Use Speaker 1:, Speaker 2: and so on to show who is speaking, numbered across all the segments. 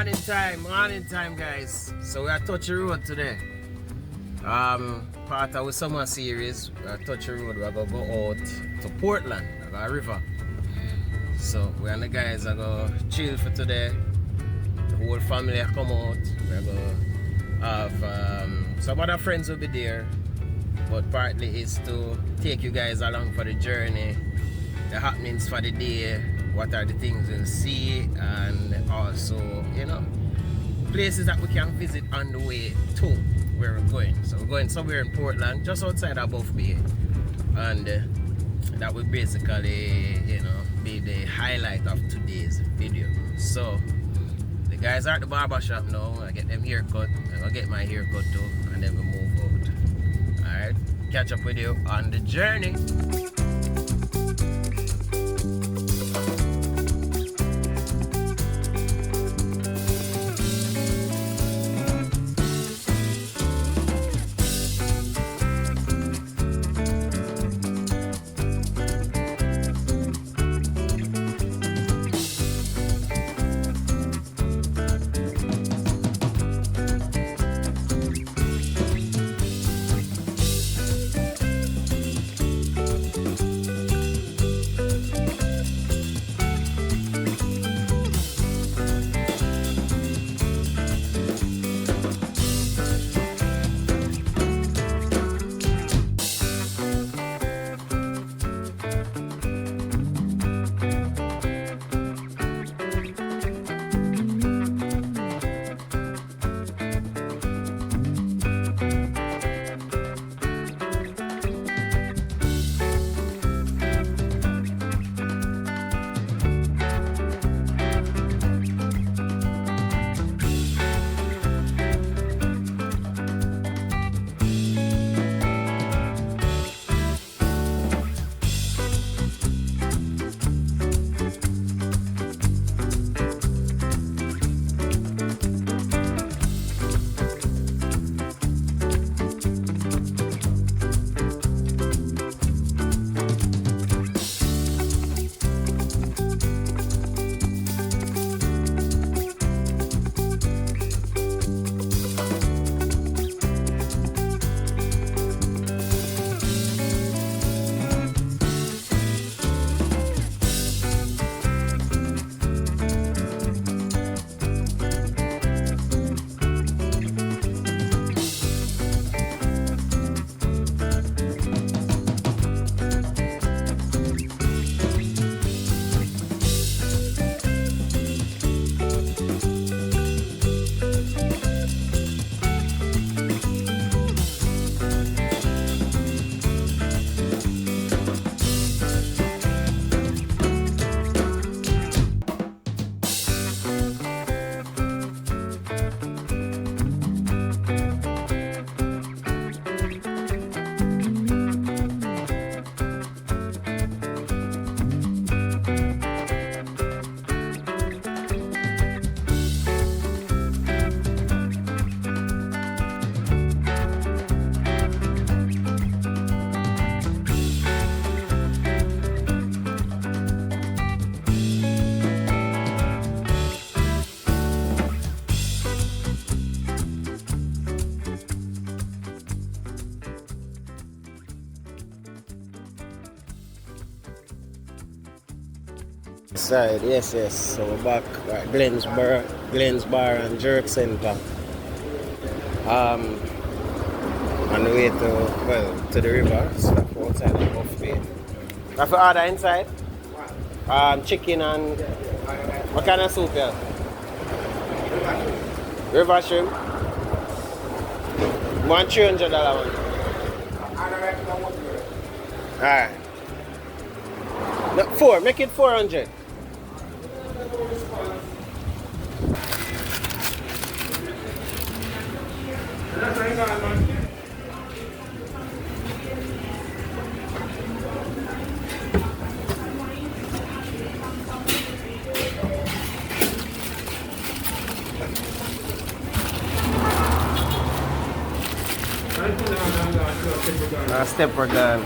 Speaker 1: Morning time, guys. So we are touching road today. Part of our summer series. We are touching road. We are gonna go out to Portland, a river. So we and the guys are gonna chill for today. The whole family are come out. We are gonna have some other friends will be there, but partly is to take you guys along for the journey, the happenings for the day. What are the things we'll see, and also, you know, places that we can visit on the way to where we're going. So we're going somewhere in Portland, just outside of Buff Bay, and that will basically, you know, be the highlight of today's video. So the guys are at the barber shop now. I get them haircut. I'll get my haircut too, and then we move out. All right, catch up with you on the journey. Side, yes. So we're back at Glenn's Bar and Jerk Center. On the way to the river, so outside of Buff Bay. Have you order inside? Chicken and what kind of soup here? River shrimp. $1,300 one. Alright. No, 4, make it 400. Stepper gun.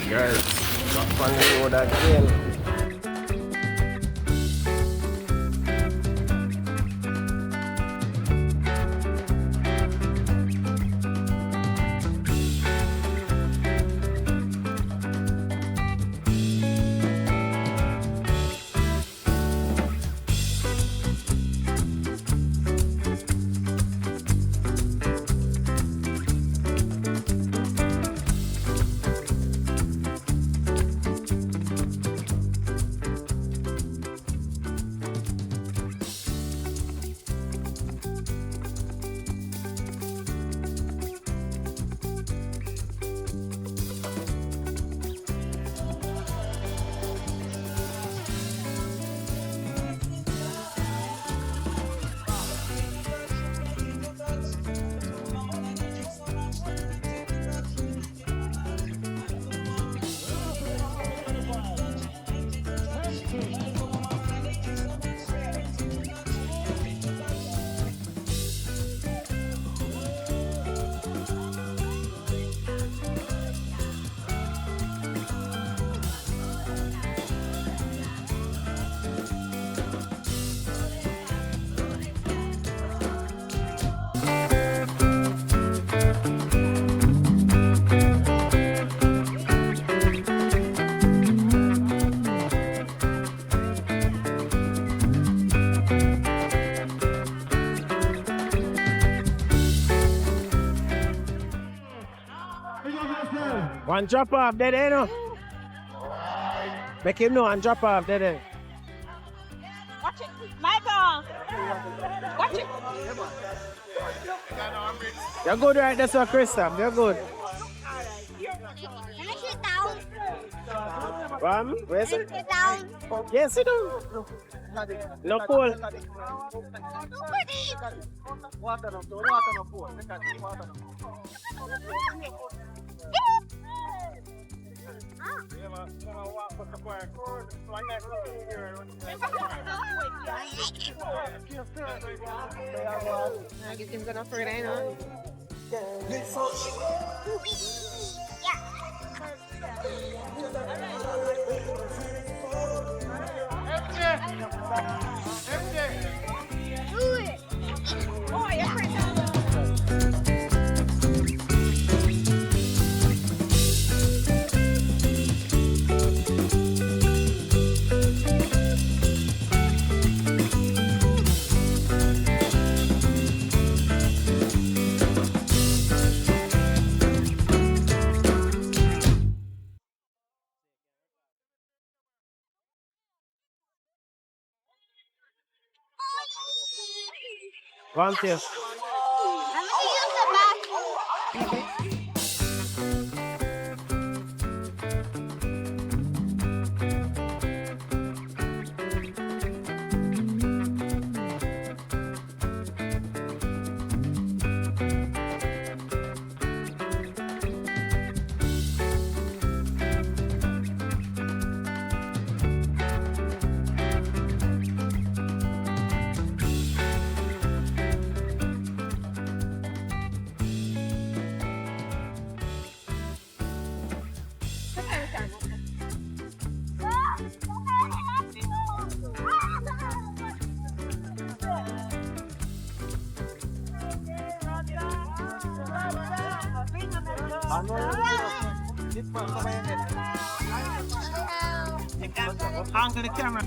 Speaker 1: Guys, back on the road again. One drop off dead end, no? Make him know and drop off dead end.
Speaker 2: Watch it, Michael! Watch it!
Speaker 1: You're good right there, Sir Christoph. You're good.
Speaker 2: Can I sit down?
Speaker 1: Where's
Speaker 2: Can
Speaker 1: it?
Speaker 2: I sit down?
Speaker 1: Yes, sit down. No cool.
Speaker 2: I guess I'm gonna further, you know. Do it! Oh, yeah,
Speaker 1: Volunteer.
Speaker 2: I'm gonna use the bathroom.
Speaker 3: Angle the camera.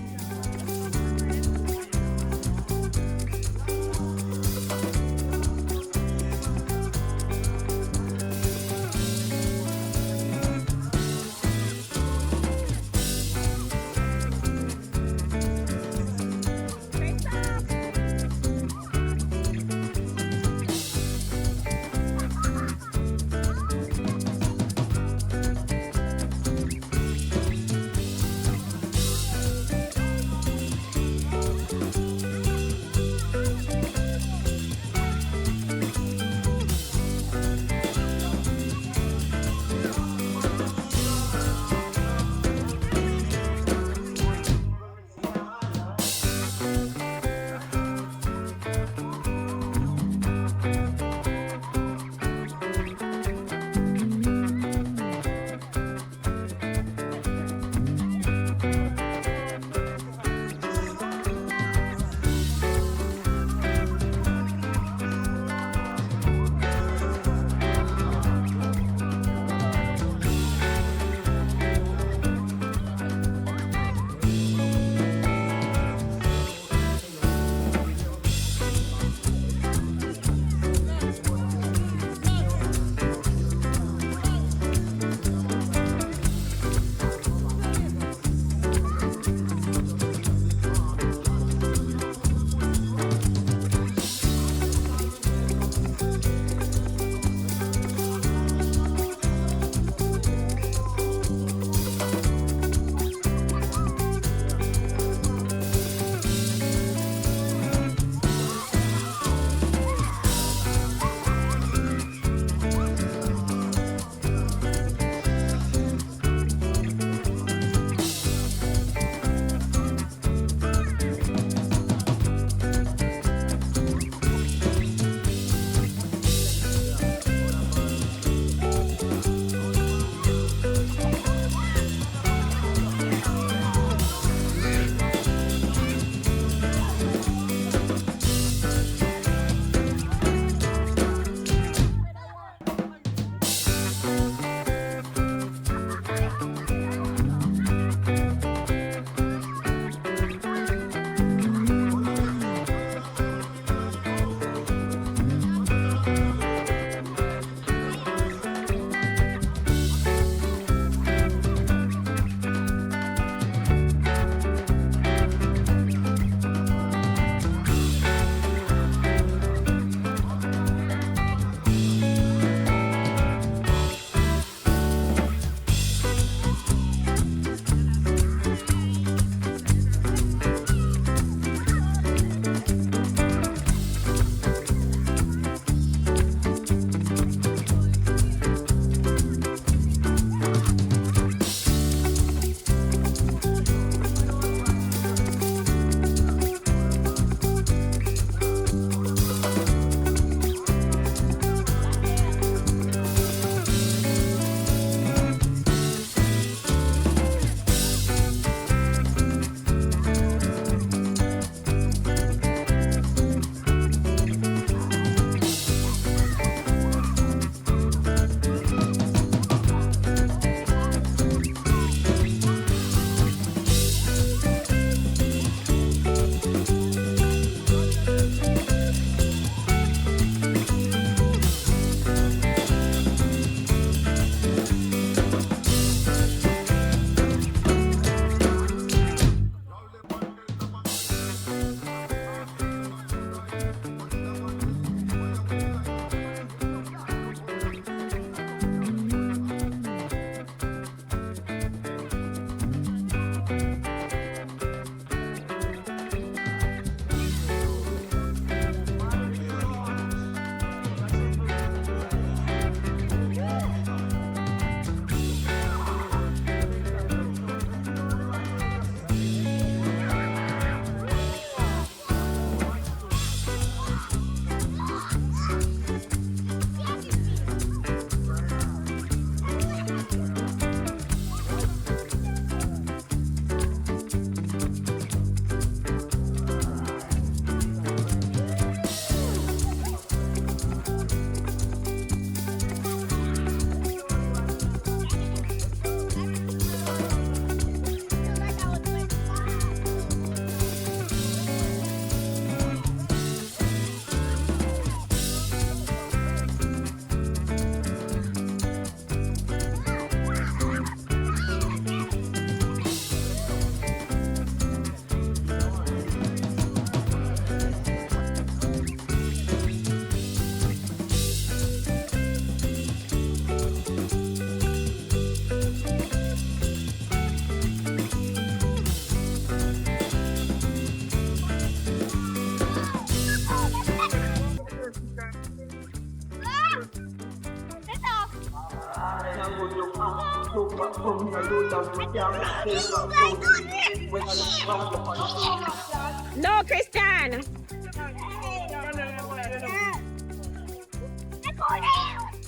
Speaker 2: No, Christian.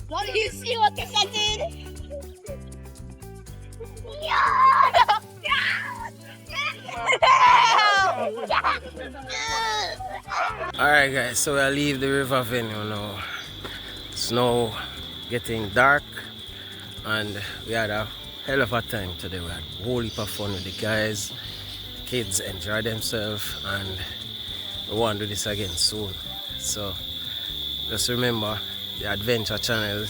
Speaker 2: What do you see what Christian did?
Speaker 1: Alright guys, so I leave the river venue now. It's now getting dark and we had a hell of a time today. We had a whole heap of fun with the guys. The kids enjoyed themselves and we want to do this again soon. So just remember the adventure channel.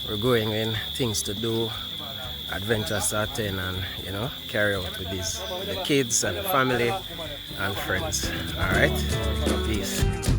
Speaker 1: We're going in, things to do, adventures to attend, and you know, carry out with these, with the kids and the family and friends. Alright? Peace.